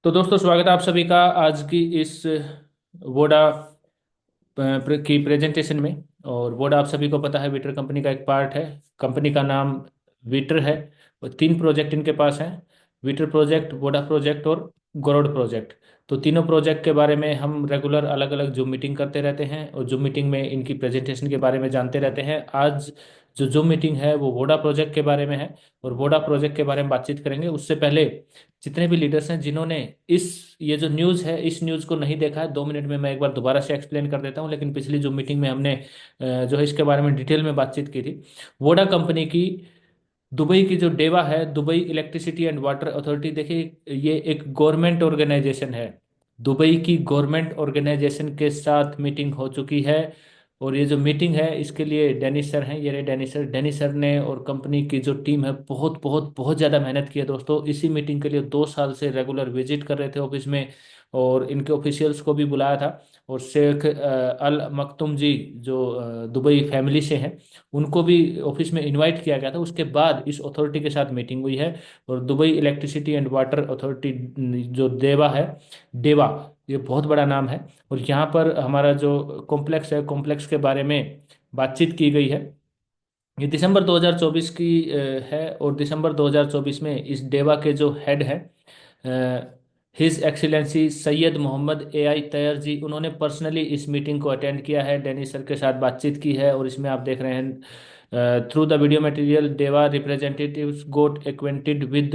तो दोस्तों, स्वागत है आप सभी का आज की इस वोडा की प्रेजेंटेशन में। और वोडा आप सभी को पता है विटर कंपनी का एक पार्ट है। कंपनी का नाम विटर है। और तीन प्रोजेक्ट इनके पास हैं। विटर प्रोजेक्ट, वोडा प्रोजेक्ट और गरुड़ प्रोजेक्ट। तो तीनों प्रोजेक्ट के बारे में हम रेगुलर अलग अलग जूम मीटिंग करते रहते हैं और जूम मीटिंग में इनकी प्रेजेंटेशन के बारे में जानते रहते हैं। आज जो जूम मीटिंग है वो वोडा प्रोजेक्ट के बारे में है। और वोडा प्रोजेक्ट के बारे में बातचीत करेंगे। उससे पहले जितने भी लीडर्स हैं जिन्होंने इस ये जो न्यूज़ है इस न्यूज़ को नहीं देखा है, 2 मिनट में मैं एक बार दोबारा से एक्सप्लेन कर देता हूँ। लेकिन पिछली जो मीटिंग में हमने जो है इसके बारे में डिटेल में बातचीत की थी। वोडा कंपनी की दुबई की जो डेवा है, Dubai electricity and water authority, देखिए ये एक गवर्नमेंट ऑर्गेनाइजेशन है। दुबई की गवर्नमेंट ऑर्गेनाइजेशन के साथ मीटिंग हो चुकी है। और ये जो मीटिंग है इसके लिए डेनिस सर हैं, ये रहे डेनिस सर ने और कंपनी की जो टीम है बहुत बहुत बहुत ज़्यादा मेहनत की है दोस्तों। इसी मीटिंग के लिए 2 साल से रेगुलर विजिट कर रहे थे ऑफिस में। और इनके ऑफिशियल्स को भी बुलाया था। और शेख अल मखतुम जी जो दुबई फैमिली से हैं, उनको भी ऑफिस में इनवाइट किया गया था। उसके बाद इस अथॉरिटी के साथ मीटिंग हुई है। और Dubai electricity and water authority जो देवा है, डेवा, ये बहुत बड़ा नाम है। और यहाँ पर हमारा जो कॉम्प्लेक्स है, कॉम्प्लेक्स के बारे में बातचीत की गई है। ये दिसंबर 2024 की है। और दिसंबर 2024 में इस डेवा के जो हेड है, his excellency Syed Mohammed Al Tayer ji, उन्होंने पर्सनली इस मीटिंग को अटेंड किया है, डेनिस सर के साथ बातचीत की है। और इसमें आप देख रहे हैं थ्रू द वीडियो मटेरियल डेवा representatives got acquainted with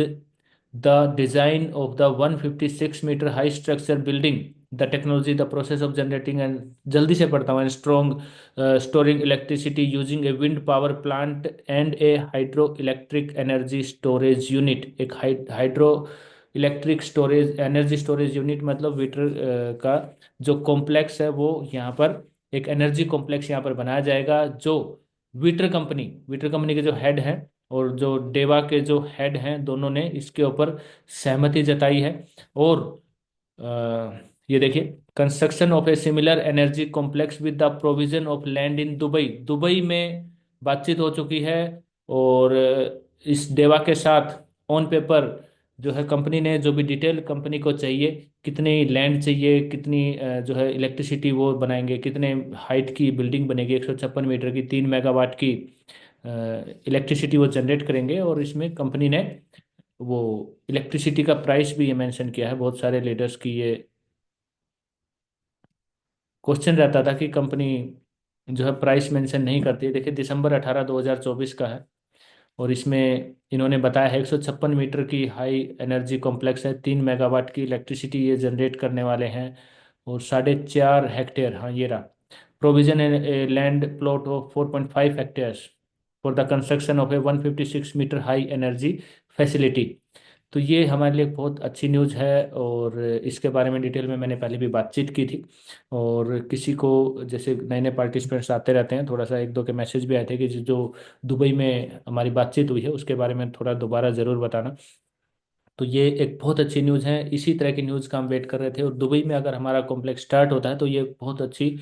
the design of the 156 metre high structure building, the technology, the process of generating and, जल्दी से पढ़ता हूँ, and strong storing electricity using a wind power plant and a hydroelectric energy storage unit। एक hydro electric storage energy storage unit, मतलब वीटर का जो complex है वो यहाँ पर एक एनर्जी कॉम्प्लेक्स यहाँ पर बनाया जाएगा। जो विटर कंपनी के जो हेड हैं और जो डेवा के जो हेड हैं, दोनों ने इसके ऊपर सहमति जताई है। और ये देखिए, construction of a similar energy complex with the provision of land in Dubai, Dubai में बातचीत हो चुकी है। और इस देवा के साथ ऑन पेपर जो है कंपनी ने जो भी डिटेल कंपनी को चाहिए, कितनी लैंड चाहिए, कितनी जो है इलेक्ट्रिसिटी वो बनाएंगे, कितने हाइट की बिल्डिंग बनेगी, 156 मीटर की, 3 मेगावाट की इलेक्ट्रिसिटी वो जनरेट करेंगे। और इसमें कंपनी ने वो इलेक्ट्रिसिटी का प्राइस भी ये मेंशन किया है। बहुत सारे लीडर्स की ये क्वेश्चन रहता था कि कंपनी जो है प्राइस मेंशन नहीं करती है। देखिए, दिसंबर 18 2024 का है। और इसमें इन्होंने बताया है 156 मीटर की हाई एनर्जी कॉम्प्लेक्स है, 3 मेगावाट की इलेक्ट्रिसिटी ये जनरेट करने वाले हैं। और 4.5 हेक्टेयर, हाँ ये रहा, provision land plot of 4.5 hectares for the construction of a 156 metre high energy facility. तो ये हमारे लिए बहुत अच्छी न्यूज़ है। और इसके बारे में डिटेल में मैंने पहले भी बातचीत की थी। और किसी को, जैसे नए नए पार्टिसिपेंट्स आते रहते हैं, थोड़ा सा एक दो के मैसेज भी आए थे कि जो दुबई में हमारी बातचीत हुई है उसके बारे में थोड़ा दोबारा ज़रूर बताना। तो ये एक बहुत अच्छी न्यूज़ है। इसी तरह की न्यूज़ का हम वेट कर रहे थे। और दुबई में अगर हमारा कॉम्प्लेक्स स्टार्ट होता है तो ये बहुत अच्छी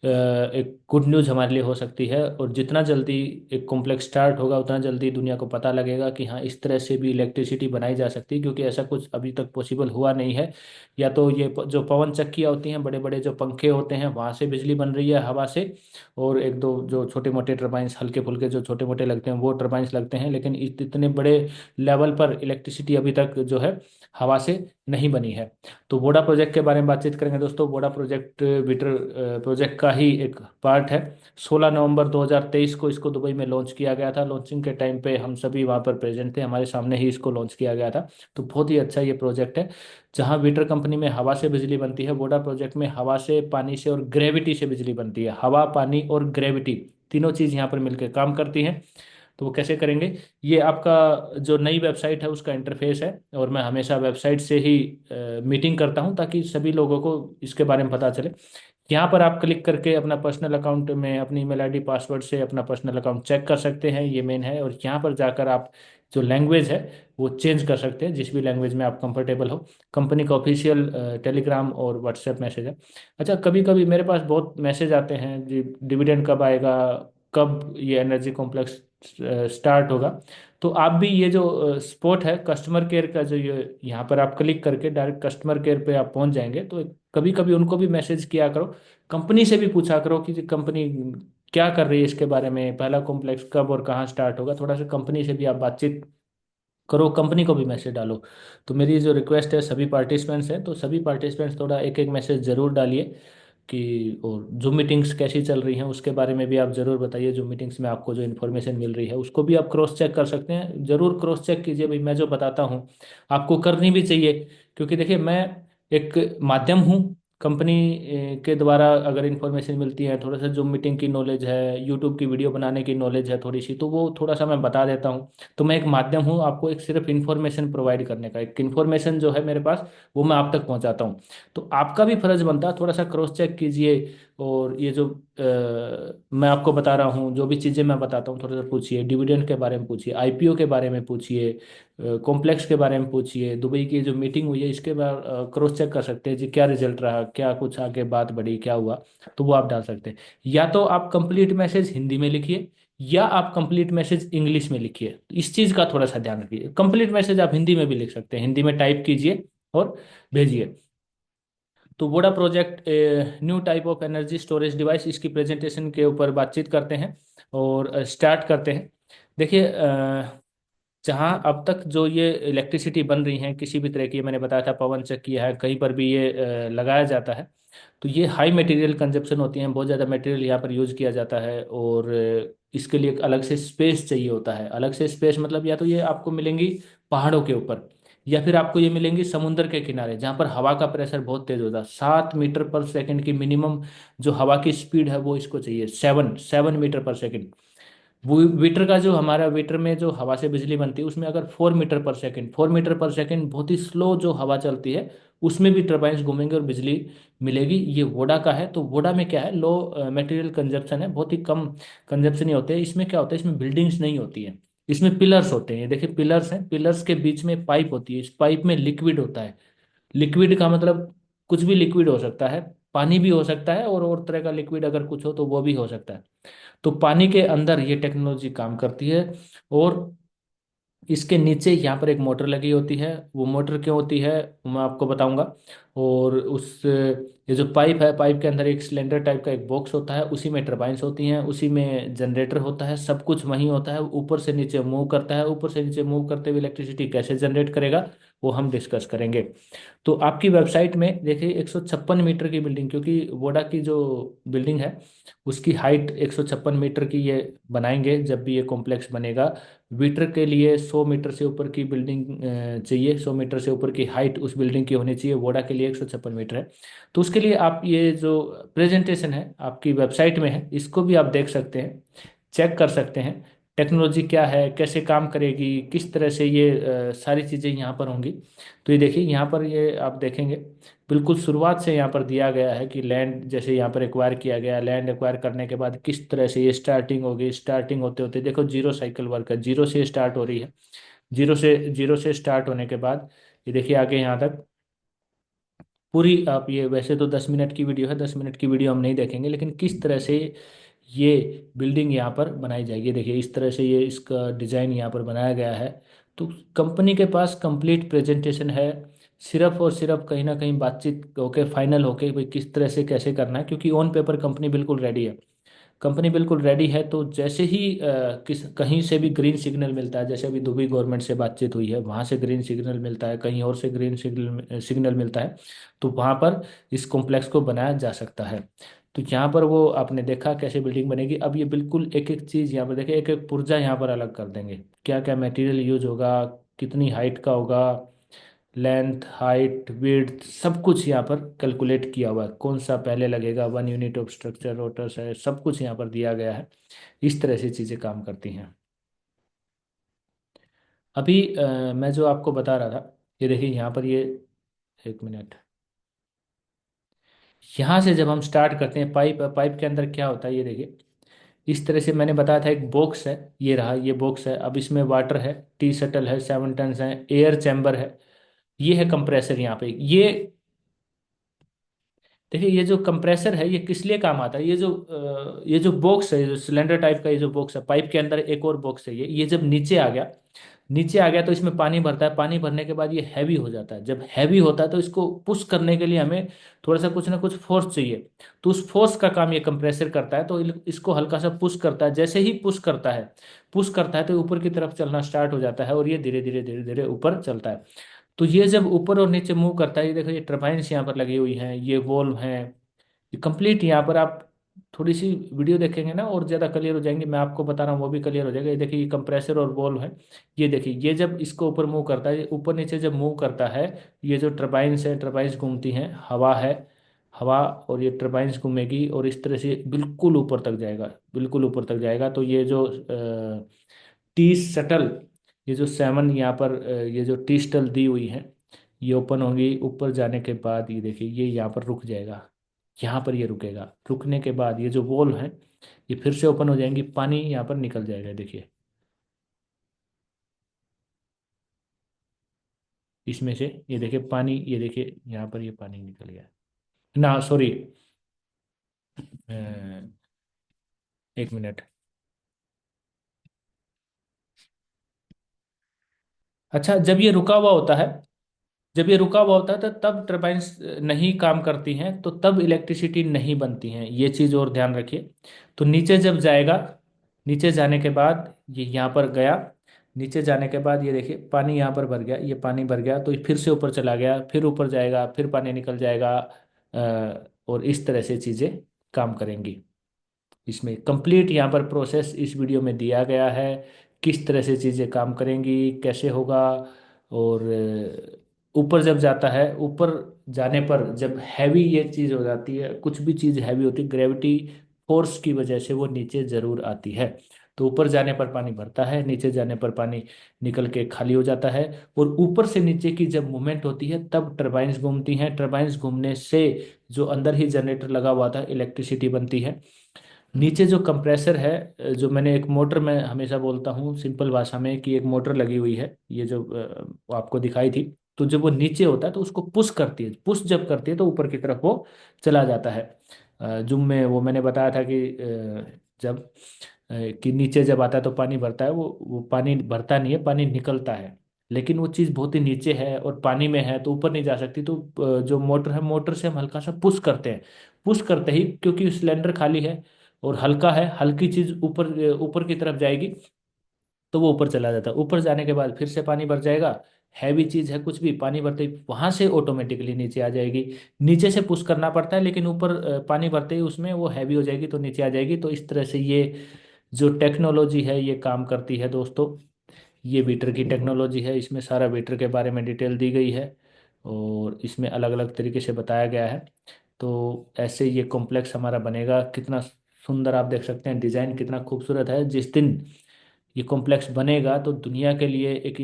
एक गुड न्यूज़ हमारे लिए हो सकती है। और जितना जल्दी एक कॉम्प्लेक्स स्टार्ट होगा उतना जल्दी दुनिया को पता लगेगा कि हाँ, इस तरह से भी इलेक्ट्रिसिटी बनाई जा सकती है, क्योंकि ऐसा कुछ अभी तक पॉसिबल हुआ नहीं है। या तो ये जो पवन चक्कियाँ होती हैं, बड़े बड़े जो पंखे होते हैं, वहाँ से बिजली बन रही है हवा से। और एक दो जो छोटे मोटे टर्बाइंस, हल्के फुल्के जो छोटे मोटे लगते हैं वो टर्बाइंस लगते हैं। लेकिन इतने बड़े लेवल पर इलेक्ट्रिसिटी अभी तक जो है हवा से नहीं बनी है। तो वोडा प्रोजेक्ट के बारे में बातचीत करेंगे दोस्तों। वोडा प्रोजेक्ट विटर प्रोजेक्ट का ही एक पार्ट है। 16 नवंबर 2023 को इसको दुबई में लॉन्च किया गया था। लॉन्चिंग के टाइम पे हम सभी वहाँ पर प्रेजेंट थे, हमारे सामने ही इसको लॉन्च किया गया था। तो बहुत ही अच्छा ये प्रोजेक्ट है। जहाँ विटर कंपनी में हवा से बिजली बनती है, वोडा प्रोजेक्ट में हवा से, पानी से और ग्रेविटी से बिजली बनती है। हवा, पानी और ग्रेविटी, तीनों चीज़ यहाँ पर मिलकर काम करती हैं। तो वो कैसे करेंगे, ये आपका जो नई वेबसाइट है उसका इंटरफेस है। और मैं हमेशा वेबसाइट से ही मीटिंग करता हूँ ताकि सभी लोगों को इसके बारे में पता चले। यहाँ पर आप क्लिक करके अपना पर्सनल अकाउंट में अपनी ईमेल आईडी पासवर्ड से अपना पर्सनल अकाउंट चेक कर सकते हैं, ये मेन है। और यहाँ पर जाकर आप जो लैंग्वेज है वो चेंज कर सकते हैं, जिस भी लैंग्वेज में आप कंफर्टेबल हो। कंपनी का ऑफिशियल टेलीग्राम और व्हाट्सएप मैसेज है। अच्छा, कभी कभी मेरे पास बहुत मैसेज आते हैं जी, डिविडेंड कब आएगा, कब ये एनर्जी कॉम्प्लेक्स स्टार्ट होगा। तो आप भी ये जो स्पॉट है कस्टमर केयर का, जो ये यहाँ पर आप क्लिक करके डायरेक्ट कस्टमर केयर पे आप पहुंच जाएंगे। तो कभी कभी उनको भी मैसेज किया करो, कंपनी से भी पूछा करो कि कंपनी क्या कर रही है इसके बारे में, पहला कॉम्प्लेक्स कब और कहाँ स्टार्ट होगा। थोड़ा सा कंपनी से भी आप बातचीत करो, कंपनी को भी मैसेज डालो। तो मेरी जो रिक्वेस्ट है सभी पार्टिसिपेंट्स हैं, तो सभी पार्टिसिपेंट्स थोड़ा एक एक मैसेज जरूर डालिए कि, और जूम मीटिंग्स कैसी चल रही हैं उसके बारे में भी आप ज़रूर बताइए। जूम मीटिंग्स में आपको जो इन्फॉर्मेशन मिल रही है उसको भी आप क्रॉस चेक कर सकते हैं, ज़रूर क्रॉस चेक कीजिए भाई, मैं जो बताता हूँ आपको करनी भी चाहिए। क्योंकि देखिए मैं एक माध्यम हूँ, कंपनी के द्वारा अगर इन्फॉर्मेशन मिलती है, थोड़ा सा जूम मीटिंग की नॉलेज है, यूट्यूब की वीडियो बनाने की नॉलेज है थोड़ी सी, तो वो थोड़ा सा मैं बता देता हूँ। तो मैं एक माध्यम हूँ आपको एक सिर्फ इन्फॉर्मेशन प्रोवाइड करने का, एक इन्फॉर्मेशन जो है मेरे पास वो मैं आप तक पहुँचाता हूँ। तो आपका भी फर्ज बनता है थोड़ा सा क्रॉस चेक कीजिए। और ये जो मैं आपको बता रहा हूँ, जो भी चीज़ें मैं बताता हूँ थोड़ा सा पूछिए, डिविडेंड के बारे में पूछिए, आईपीओ के बारे में पूछिए, कॉम्प्लेक्स के बारे में पूछिए, दुबई की जो मीटिंग हुई है इसके बाद क्रॉस चेक कर सकते हैं जी, क्या रिजल्ट रहा, क्या कुछ आगे बात बढ़ी, क्या हुआ। तो वो आप डाल सकते हैं। या तो आप कंप्लीट मैसेज हिंदी में लिखिए, या आप कंप्लीट मैसेज इंग्लिश में लिखिए। तो इस चीज़ का थोड़ा सा ध्यान रखिए, कंप्लीट मैसेज आप हिंदी में भी लिख सकते हैं, हिंदी में टाइप कीजिए और भेजिए। तो Voda project new type of energy storage device, इसकी प्रेजेंटेशन के ऊपर बातचीत करते हैं और स्टार्ट करते हैं। देखिए जहाँ अब तक जो ये इलेक्ट्रिसिटी बन रही है किसी भी तरह की, मैंने बताया था पवन चक्की है, कहीं पर भी ये लगाया जाता है, तो ये हाई मटेरियल कंजप्शन होती है, बहुत ज़्यादा मटेरियल यहाँ पर यूज किया जाता है। और इसके लिए एक अलग से स्पेस चाहिए होता है। अलग से स्पेस मतलब या तो ये आपको मिलेंगी पहाड़ों के ऊपर, या फिर आपको ये मिलेंगी समुद्र के किनारे, जहाँ पर हवा का प्रेशर बहुत तेज होता है। 7 मीटर पर सेकंड की मिनिमम जो हवा की स्पीड है वो इसको चाहिए, 7 7 मीटर पर सेकंड। वो वीटर का जो हमारा वीटर में जो हवा से बिजली बनती है उसमें अगर 4 मीटर पर सेकंड, 4 मीटर पर सेकंड बहुत ही स्लो जो हवा चलती है, उसमें भी टर्बाइंस घूमेंगे और बिजली मिलेगी। ये वोडा का है। तो वोडा में क्या है, लो मटेरियल कंजप्शन है, बहुत ही कम कंजप्शन ही होते हैं। इसमें क्या होता है, इसमें बिल्डिंग्स नहीं होती है, इसमें पिलर्स होते हैं। ये देखिए पिलर्स हैं, पिलर्स के बीच में पाइप होती है, इस पाइप में लिक्विड होता है। लिक्विड का मतलब कुछ भी लिक्विड हो सकता है, पानी भी हो सकता है, और तरह का लिक्विड अगर कुछ हो तो वो भी हो सकता है। तो पानी के अंदर ये टेक्नोलॉजी काम करती है। और इसके नीचे यहाँ पर एक मोटर लगी होती है। वो मोटर क्यों होती है वो मैं आपको बताऊंगा। और उस ये जो पाइप है, पाइप के अंदर एक सिलेंडर टाइप का एक बॉक्स होता है, उसी में टर्बाइंस होती हैं, उसी में जनरेटर होता है, सब कुछ वहीं होता है। ऊपर से नीचे मूव करता है, ऊपर से नीचे मूव करते हुए इलेक्ट्रिसिटी कैसे जनरेट करेगा वो हम डिस्कस करेंगे। तो आपकी वेबसाइट में देखिए 156 मीटर की बिल्डिंग, क्योंकि वोडा की जो बिल्डिंग है उसकी हाइट 156 मीटर की ये बनाएंगे जब भी ये कॉम्प्लेक्स बनेगा। वीटर के लिए 100 मीटर से ऊपर की बिल्डिंग चाहिए, 100 मीटर से ऊपर की हाइट उस बिल्डिंग की होनी चाहिए। वोडा के लिए 156 मीटर है। तो उसके लिए आप ये जो प्रेजेंटेशन है आपकी वेबसाइट में है, इसको भी आप देख सकते हैं, चेक कर सकते हैं टेक्नोलॉजी क्या है, कैसे काम करेगी, किस तरह से ये सारी चीज़ें यहाँ पर होंगी। तो ये देखिए यहाँ पर ये आप देखेंगे बिल्कुल शुरुआत से यहाँ पर दिया गया है कि लैंड जैसे यहाँ पर एक्वायर किया गया, लैंड एक्वायर करने के बाद किस तरह से ये स्टार्टिंग होगी, स्टार्टिंग होते होते देखो जीरो साइकिल वर्क है, जीरो से स्टार्ट हो रही है। जीरो से स्टार्ट होने के बाद ये देखिए आगे यहाँ तक पूरी आप ये, वैसे तो 10 मिनट की वीडियो है, 10 मिनट की वीडियो हम नहीं देखेंगे, लेकिन किस तरह से ये बिल्डिंग यहाँ पर बनाई जाएगी, देखिए इस तरह से ये इसका डिज़ाइन यहाँ पर बनाया गया है। तो कंपनी के पास कंप्लीट प्रेजेंटेशन है, सिर्फ और सिर्फ कहीं ना कहीं बातचीत होके फाइनल होके भाई किस तरह से कैसे करना है, क्योंकि ऑन पेपर कंपनी बिल्कुल रेडी है। कंपनी बिल्कुल रेडी है। तो जैसे ही किस कहीं से भी ग्रीन सिग्नल मिलता है, जैसे अभी दुबई गवर्नमेंट से बातचीत हुई है, वहाँ से ग्रीन सिग्नल मिलता है, कहीं और से ग्रीन सिग्नल सिग्नल मिलता है, तो वहाँ पर इस कॉम्प्लेक्स को बनाया जा सकता है। तो यहाँ पर वो आपने देखा कैसे बिल्डिंग बनेगी। अब ये बिल्कुल एक एक चीज़ यहाँ पर देखिए, एक एक पुर्जा यहाँ पर अलग कर देंगे, क्या क्या मटेरियल यूज होगा, कितनी हाइट का होगा, लेंथ हाइट विड्थ सब कुछ यहाँ पर कैलकुलेट किया हुआ है, कौन सा पहले लगेगा, 1 यूनिट ऑफ स्ट्रक्चर रोटर्स है, सब कुछ यहाँ पर दिया गया है। इस तरह से चीज़ें काम करती हैं। अभी मैं जो आपको बता रहा था, ये देखिए यहाँ पर ये, एक मिनट, यहाँ से जब हम स्टार्ट करते हैं, पाइप पाइप के अंदर क्या होता है ये देखिए, इस तरह से मैंने बताया था एक बॉक्स है, ये रहा ये बॉक्स है। अब इसमें वाटर है, टी शटल है, 7 टन्स है, एयर चैम्बर है, ये है कंप्रेसर यहाँ पे। ये देखिए ये जो कंप्रेसर है ये किस लिए काम आता है, ये जो बॉक्स है, ये जो सिलेंडर टाइप का ये जो बॉक्स है, पाइप के अंदर एक और बॉक्स है, ये जब नीचे आ गया नीचे आ गया तो इसमें पानी भरता है, पानी भरने के बाद ये हैवी हो जाता है। जब हैवी होता है तो इसको पुश करने के लिए हमें थोड़ा सा कुछ ना कुछ फोर्स चाहिए। तो उस फोर्स का काम ये कंप्रेसर करता है। तो इसको हल्का सा पुश करता है, जैसे ही पुश करता है तो ऊपर की तरफ चलना स्टार्ट हो जाता है और ये धीरे धीरे धीरे धीरे ऊपर चलता है। तो ये जब ऊपर और नीचे मूव करता है, ये देखो ये टर्बाइन्स यहाँ पर लगी हुई हैं, ये वॉल्व हैं, ये कंप्लीट। यहाँ पर आप थोड़ी सी वीडियो देखेंगे ना और ज़्यादा क्लियर हो जाएंगे, मैं आपको बता रहा हूँ वो भी क्लियर हो जाएगा। ये देखिए ये कंप्रेसर और वॉल्व है। ये देखिए ये जब इसको ऊपर मूव करता है, ये ऊपर नीचे जब मूव करता है, ये जो टर्बाइन्स है, टर्बाइन्स घूमती हैं, हवा है, हवा, और ये टर्बाइन्स घूमेगी और इस तरह से बिल्कुल ऊपर तक जाएगा, बिल्कुल ऊपर तक जाएगा। तो ये जो टी शटल, ये जो सेवन यहाँ पर ये जो टी शटल दी हुई है, ये ओपन होगी। ऊपर जाने के बाद ये देखिए ये यहाँ पर रुक जाएगा, यहाँ पर ये रुकेगा। रुकने के बाद ये जो वॉल है ये फिर से ओपन हो जाएंगी, पानी यहाँ पर निकल जाएगा। देखिए इसमें से, ये देखिए पानी, ये देखिए यहाँ पर ये पानी निकल गया ना, सॉरी, 1 मिनट। अच्छा, जब ये रुका हुआ होता है, जब ये रुका हुआ होता है तो तब टर्बाइन्स नहीं काम करती हैं, तो तब इलेक्ट्रिसिटी नहीं बनती हैं, ये चीज़ और ध्यान रखिए। तो नीचे जब जाएगा, नीचे जाने के बाद ये यहाँ पर गया, नीचे जाने के बाद ये देखिए पानी यहाँ पर भर गया, ये पानी भर गया तो ये फिर से ऊपर चला गया, फिर ऊपर जाएगा, फिर पानी निकल जाएगा। और इस तरह से चीज़ें काम करेंगी। इसमें कंप्लीट यहाँ पर प्रोसेस इस वीडियो में दिया गया है, किस तरह से चीज़ें काम करेंगी, कैसे होगा। और ऊपर जब जाता है, ऊपर जाने पर जब हैवी ये चीज़ हो जाती है, कुछ भी चीज़ हैवी होती है, ग्रेविटी फोर्स की वजह से वो नीचे ज़रूर आती है। तो ऊपर जाने पर पानी भरता है, नीचे जाने पर पानी निकल के खाली हो जाता है। और ऊपर से नीचे की जब मूवमेंट होती है तब टर्बाइन्स घूमती हैं, टर्बाइन्स घूमने से जो अंदर ही जनरेटर लगा हुआ था इलेक्ट्रिसिटी बनती है। नीचे जो कंप्रेसर है, जो मैंने एक मोटर में हमेशा बोलता हूँ सिंपल भाषा में कि एक मोटर लगी हुई है, ये जो वो आपको दिखाई थी। तो जब वो नीचे होता है तो उसको पुश करती है, पुश जब करती है तो ऊपर की तरफ वो चला जाता है। जुम में वो मैंने बताया था कि जब कि नीचे जब आता है तो पानी भरता है, वो पानी भरता नहीं है, पानी निकलता है। लेकिन वो चीज़ बहुत ही नीचे है और पानी में है तो ऊपर नहीं जा सकती। तो जो मोटर है, मोटर से हम हल्का सा पुश करते हैं, पुश करते ही, क्योंकि सिलेंडर खाली है और हल्का है, हल्की चीज ऊपर ऊपर की तरफ जाएगी तो वो ऊपर चला जाता है। ऊपर जाने के बाद फिर से पानी भर जाएगा, हैवी चीज है कुछ भी, पानी भरते ही वहां से ऑटोमेटिकली नीचे आ जाएगी। नीचे से पुश करना पड़ता है लेकिन ऊपर पानी भरते ही उसमें वो हैवी हो जाएगी तो नीचे आ जाएगी। तो इस तरह से ये जो टेक्नोलॉजी है ये काम करती है दोस्तों। ये बीटर की टेक्नोलॉजी है, इसमें सारा बीटर के बारे में डिटेल दी गई है और इसमें अलग अलग तरीके से बताया गया है। तो ऐसे ये कॉम्प्लेक्स हमारा बनेगा। कितना सुंदर आप देख सकते हैं, डिज़ाइन कितना खूबसूरत है। जिस दिन ये कॉम्प्लेक्स बनेगा तो दुनिया के लिए एक,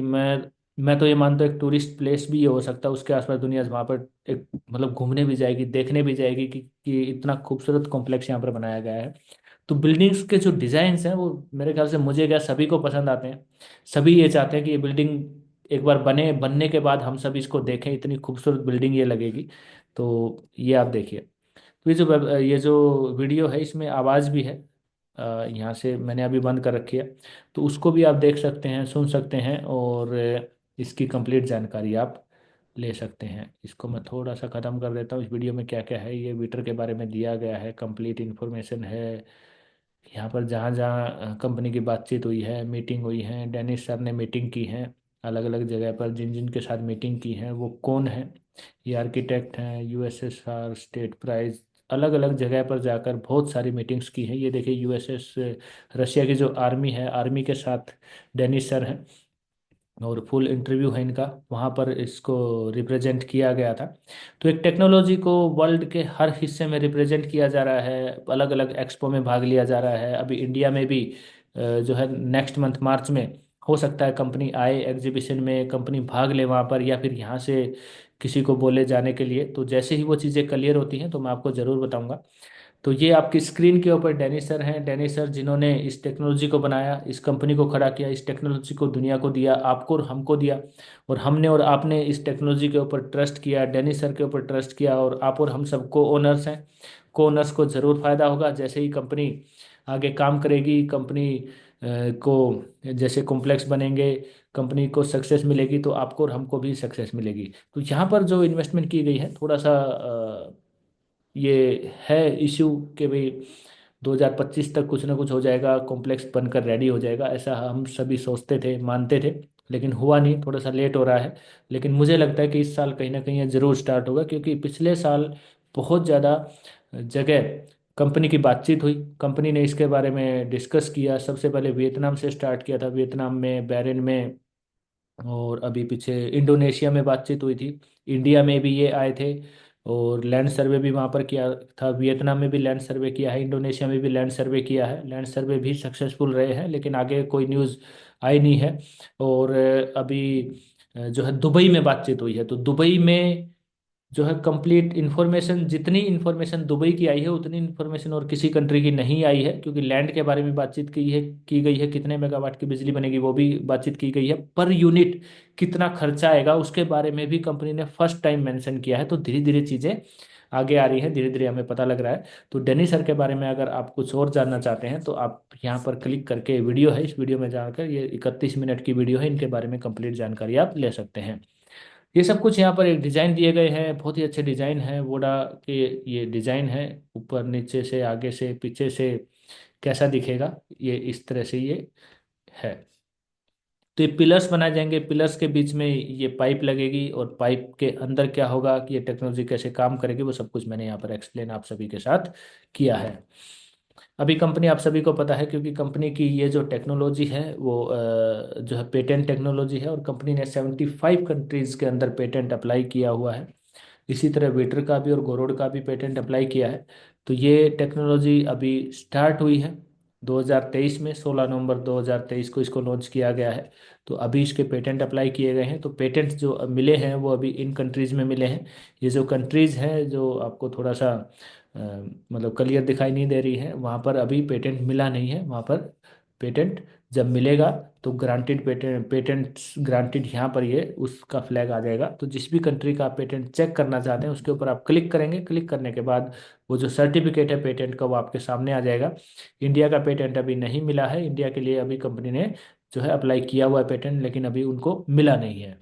मैं तो ये मानता हूँ एक टूरिस्ट प्लेस भी ये हो सकता है, उसके आसपास दुनिया वहाँ पर एक मतलब घूमने भी जाएगी, देखने भी जाएगी कि इतना खूबसूरत कॉम्प्लेक्स यहाँ पर बनाया गया है। तो बिल्डिंग्स के जो डिज़ाइंस हैं वो मेरे ख्याल से, मुझे क्या सभी को पसंद आते हैं। सभी ये चाहते हैं कि ये बिल्डिंग एक बार बनने के बाद हम सब इसको देखें, इतनी खूबसूरत बिल्डिंग ये लगेगी। तो ये आप देखिए। तो ये जो वीडियो है इसमें आवाज़ भी है, यहाँ से मैंने अभी बंद कर रखी है, तो उसको भी आप देख सकते हैं, सुन सकते हैं और इसकी कंप्लीट जानकारी आप ले सकते हैं। इसको मैं थोड़ा सा ख़त्म कर देता हूँ। इस वीडियो में क्या क्या है ये मीटर के बारे में दिया गया है, कंप्लीट इन्फॉर्मेशन है। यहाँ पर जहाँ जहाँ कंपनी की बातचीत हुई है, मीटिंग हुई है, डेनिस सर ने मीटिंग की है, अलग अलग जगह पर जिन जिन के साथ मीटिंग की है वो कौन है, ये आर्किटेक्ट हैं, यूएसएसआर, स्टेट प्राइज, अलग अलग जगह पर जाकर बहुत सारी मीटिंग्स की हैं। ये देखिए यूएसएस, रशिया की जो आर्मी है, आर्मी के साथ डेनिस सर हैं और फुल इंटरव्यू है इनका, वहाँ पर इसको रिप्रेजेंट किया गया था। तो एक टेक्नोलॉजी को वर्ल्ड के हर हिस्से में रिप्रेजेंट किया जा रहा है, अलग अलग एक्सपो में भाग लिया जा रहा है। अभी इंडिया में भी जो है नेक्स्ट मंथ मार्च में हो सकता है कंपनी आए एग्जीबिशन में, कंपनी भाग ले वहाँ पर, या फिर यहाँ से किसी को बोले जाने के लिए। तो जैसे ही वो चीज़ें क्लियर होती हैं तो मैं आपको ज़रूर बताऊँगा। तो ये आपकी स्क्रीन के ऊपर डेनिस सर हैं, डेनिस सर जिन्होंने इस टेक्नोलॉजी को बनाया, इस कंपनी को खड़ा किया, इस टेक्नोलॉजी को दुनिया को दिया, आपको और हमको दिया। और हमने और आपने इस टेक्नोलॉजी के ऊपर ट्रस्ट किया, डेनिस सर के ऊपर ट्रस्ट किया, और आप और हम सब को ओनर्स हैं। को ओनर्स को ज़रूर फायदा होगा जैसे ही कंपनी आगे काम करेगी। कंपनी को जैसे कॉम्प्लेक्स बनेंगे, कंपनी को सक्सेस मिलेगी तो आपको और हमको भी सक्सेस मिलेगी। तो यहाँ पर जो इन्वेस्टमेंट की गई है थोड़ा सा ये है इश्यू कि भाई 2025 तक कुछ ना कुछ हो जाएगा, कॉम्प्लेक्स बनकर रेडी हो जाएगा, ऐसा हम सभी सोचते थे, मानते थे। लेकिन हुआ नहीं, थोड़ा सा लेट हो रहा है। लेकिन मुझे लगता है कि इस साल कहीं ना कहीं ये ज़रूर स्टार्ट होगा, क्योंकि पिछले साल बहुत ज़्यादा जगह कंपनी की बातचीत हुई, कंपनी ने इसके बारे में डिस्कस किया। सबसे पहले वियतनाम से स्टार्ट किया था, वियतनाम में, बैरिन में, और अभी पीछे इंडोनेशिया में बातचीत हुई थी। इंडिया में भी ये आए थे और लैंड सर्वे भी वहाँ पर किया था। वियतनाम में भी लैंड सर्वे किया है, इंडोनेशिया में भी लैंड सर्वे किया है। लैंड सर्वे भी सक्सेसफुल रहे हैं, लेकिन आगे कोई न्यूज़ आई नहीं है। और अभी जो है दुबई में बातचीत हुई है, तो दुबई में जो है कंप्लीट इन्फॉर्मेशन, जितनी इन्फॉर्मेशन दुबई की आई है उतनी इन्फॉर्मेशन और किसी कंट्री की नहीं आई है, क्योंकि लैंड के बारे में बातचीत की गई है, कितने मेगावाट की बिजली बनेगी वो भी बातचीत की गई है, पर यूनिट कितना खर्चा आएगा उसके बारे में भी कंपनी ने फर्स्ट टाइम मेंशन किया है। तो धीरे धीरे चीज़ें आगे आ रही है, धीरे धीरे हमें पता लग रहा है। तो डेनी सर के बारे में अगर आप कुछ और जानना चाहते हैं तो आप यहाँ पर क्लिक करके, वीडियो है, इस वीडियो में जाकर, ये 31 मिनट की वीडियो है, इनके बारे में कंप्लीट जानकारी आप ले सकते हैं। ये सब कुछ यहाँ पर एक डिज़ाइन दिए गए हैं, बहुत ही अच्छे डिज़ाइन है वोडा के। ये डिज़ाइन है, ऊपर नीचे से, आगे से, पीछे से, कैसा दिखेगा, ये इस तरह से ये है। तो ये पिलर्स बनाए जाएंगे, पिलर्स के बीच में ये पाइप लगेगी, और पाइप के अंदर क्या होगा, कि ये टेक्नोलॉजी कैसे काम करेगी, वो सब कुछ मैंने यहाँ पर एक्सप्लेन आप सभी के साथ किया है। अभी कंपनी आप सभी को पता है, क्योंकि कंपनी की ये जो टेक्नोलॉजी है वो जो है पेटेंट टेक्नोलॉजी है, और कंपनी ने 75 कंट्रीज के अंदर पेटेंट अप्लाई किया हुआ है। इसी तरह वेटर का भी और गोरोड का भी पेटेंट अप्लाई किया है। तो ये टेक्नोलॉजी अभी स्टार्ट हुई है 2023 में, 16 नवंबर 2023 को इसको लॉन्च किया गया है। तो अभी इसके पेटेंट अप्लाई किए गए हैं। तो पेटेंट जो मिले हैं वो अभी इन कंट्रीज़ में मिले हैं। ये जो कंट्रीज़ हैं जो आपको थोड़ा सा मतलब क्लियर दिखाई नहीं दे रही है, वहाँ पर अभी पेटेंट मिला नहीं है। वहाँ पर पेटेंट जब मिलेगा तो ग्रांटेड, पेटेंट ग्रांटेड यहाँ पर ये उसका फ्लैग आ जाएगा। तो जिस भी कंट्री का आप पेटेंट चेक करना चाहते हैं उसके ऊपर आप क्लिक करेंगे, क्लिक करने के बाद वो जो सर्टिफिकेट है पेटेंट का वो आपके सामने आ जाएगा। इंडिया का पेटेंट अभी नहीं मिला है, इंडिया के लिए अभी कंपनी ने जो है अप्लाई किया हुआ है पेटेंट, लेकिन अभी उनको मिला नहीं है।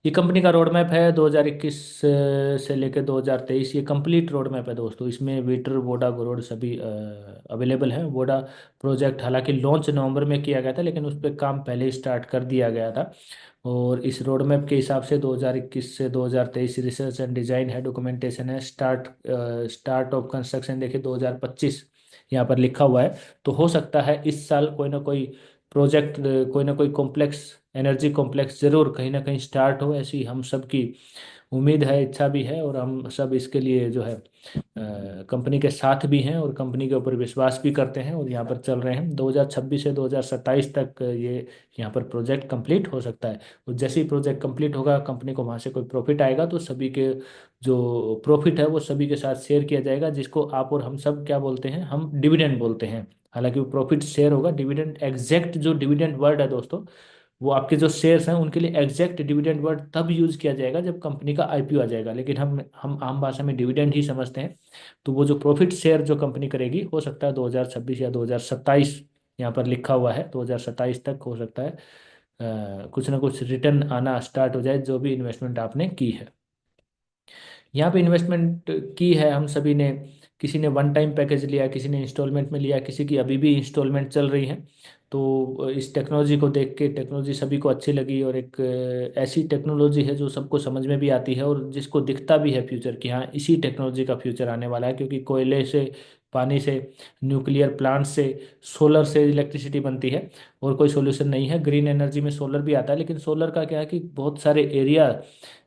ये कंपनी का रोड मैप है 2021 से लेकर 2023, ये कंप्लीट रोड मैप है दोस्तों। इसमें वीटर, वोडा, गोरोड सभी अवेलेबल हैं। वोडा प्रोजेक्ट हालांकि लॉन्च नवंबर में किया गया था, लेकिन उस पर काम पहले ही स्टार्ट कर दिया गया था। और इस रोड मैप के हिसाब से 2021 से 2023 रिसर्च एंड डिज़ाइन है, डॉक्यूमेंटेशन है, स्टार्ट ऑफ कंस्ट्रक्शन देखिए 2025 यहाँ पर लिखा हुआ है। तो हो सकता है इस साल कोई ना कोई प्रोजेक्ट, कोई ना कोई कॉम्प्लेक्स, एनर्जी कॉम्प्लेक्स जरूर कहीं ना कहीं स्टार्ट हो, ऐसी हम सब की उम्मीद है, इच्छा भी है। और हम सब इसके लिए जो है कंपनी के साथ भी हैं और कंपनी के ऊपर विश्वास भी करते हैं, और यहाँ पर चल रहे हैं। 2026 से 2027 तक ये यहाँ पर प्रोजेक्ट कंप्लीट हो सकता है। और जैसे ही प्रोजेक्ट कंप्लीट होगा, कंपनी को वहाँ से कोई प्रॉफिट आएगा तो सभी के जो प्रॉफिट है वो सभी के साथ शेयर किया जाएगा, जिसको आप और हम सब क्या बोलते हैं, हम डिविडेंड बोलते हैं। हालांकि वो प्रॉफिट शेयर होगा, डिविडेंड एग्जैक्ट जो डिविडेंड वर्ड है दोस्तों, वो आपके जो शेयर्स हैं उनके लिए एग्जैक्ट डिविडेंड वर्ड तब यूज किया जाएगा जब कंपनी का आईपीओ आ जाएगा, लेकिन हम आम भाषा में डिविडेंड ही समझते हैं। तो वो जो प्रॉफिट शेयर जो कंपनी करेगी, हो सकता है 2026 या 2027, यहाँ पर लिखा हुआ है 2027 तक हो सकता है कुछ ना कुछ रिटर्न आना स्टार्ट हो जाए जो भी इन्वेस्टमेंट आपने की है। यहाँ पे इन्वेस्टमेंट की है हम सभी ने, किसी ने वन टाइम पैकेज लिया, किसी ने इंस्टॉलमेंट में लिया, किसी की अभी भी इंस्टॉलमेंट चल रही है। तो इस टेक्नोलॉजी को देख के, टेक्नोलॉजी सभी को अच्छी लगी, और एक ऐसी टेक्नोलॉजी है जो सबको समझ में भी आती है और जिसको दिखता भी है फ्यूचर, कि हाँ इसी टेक्नोलॉजी का फ्यूचर आने वाला है। क्योंकि कोयले से, पानी से, न्यूक्लियर प्लांट से, सोलर से इलेक्ट्रिसिटी बनती है, और कोई सोल्यूशन नहीं है। ग्रीन एनर्जी में सोलर भी आता है, लेकिन सोलर का क्या है कि बहुत सारे एरिया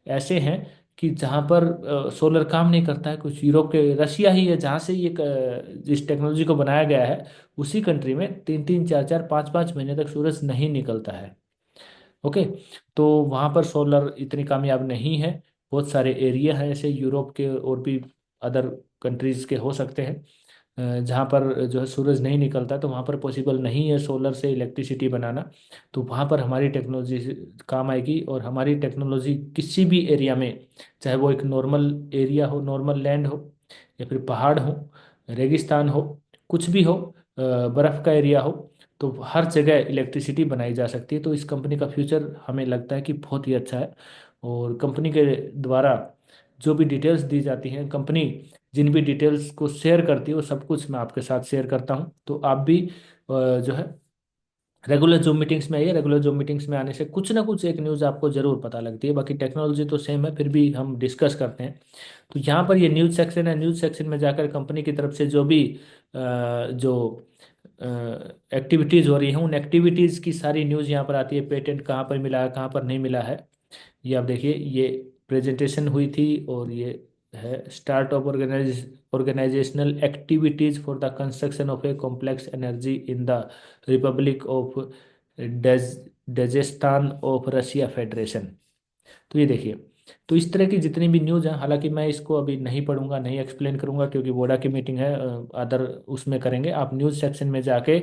ऐसे हैं कि जहाँ पर सोलर काम नहीं करता है। कुछ यूरोप के, रशिया ही है जहाँ से ये इस टेक्नोलॉजी को बनाया गया है, उसी कंट्री में 3 3 4 4 5 5 महीने तक सूरज नहीं निकलता है। ओके। तो वहाँ पर सोलर इतनी कामयाब नहीं है। बहुत सारे एरिया हैं ऐसे यूरोप के, और भी अदर कंट्रीज के हो सकते हैं जहाँ पर जो है सूरज नहीं निकलता, तो वहाँ पर पॉसिबल नहीं है सोलर से इलेक्ट्रिसिटी बनाना। तो वहाँ पर हमारी टेक्नोलॉजी काम आएगी, और हमारी टेक्नोलॉजी किसी भी एरिया में, चाहे वो एक नॉर्मल एरिया हो, नॉर्मल लैंड हो, या फिर पहाड़ हो, रेगिस्तान हो, कुछ भी हो, बर्फ़ का एरिया हो, तो हर जगह इलेक्ट्रिसिटी बनाई जा सकती है। तो इस कंपनी का फ्यूचर हमें लगता है कि बहुत ही अच्छा है। और कंपनी के द्वारा जो भी डिटेल्स दी जाती हैं, कंपनी जिन भी डिटेल्स को शेयर करती है वो सब कुछ मैं आपके साथ शेयर करता हूँ। तो आप भी जो है रेगुलर जूम मीटिंग्स में आइए। रेगुलर जूम मीटिंग्स में आने से कुछ ना कुछ एक न्यूज़ आपको जरूर पता लगती है। बाकी टेक्नोलॉजी तो सेम है, फिर भी हम डिस्कस करते हैं। तो यहाँ पर ये न्यूज़ सेक्शन है। न्यूज़ सेक्शन में जाकर कंपनी की तरफ से जो भी जो एक्टिविटीज़ हो रही हैं, उन एक्टिविटीज़ की सारी न्यूज़ यहाँ पर आती है। पेटेंट कहाँ पर मिला है, कहाँ पर नहीं मिला है, ये आप देखिए। ये प्रेजेंटेशन हुई थी और ये है start of organisational activities for the construction of a complex energy in the republic of Dagestan of Russia federation. तो ये देखिए। तो इस तरह की जितनी भी न्यूज़ हैं, हालांकि मैं इसको अभी नहीं पढ़ूंगा, नहीं एक्सप्लेन करूंगा, क्योंकि बोर्डा की मीटिंग है, अदर उसमें करेंगे। आप न्यूज़ सेक्शन में जाके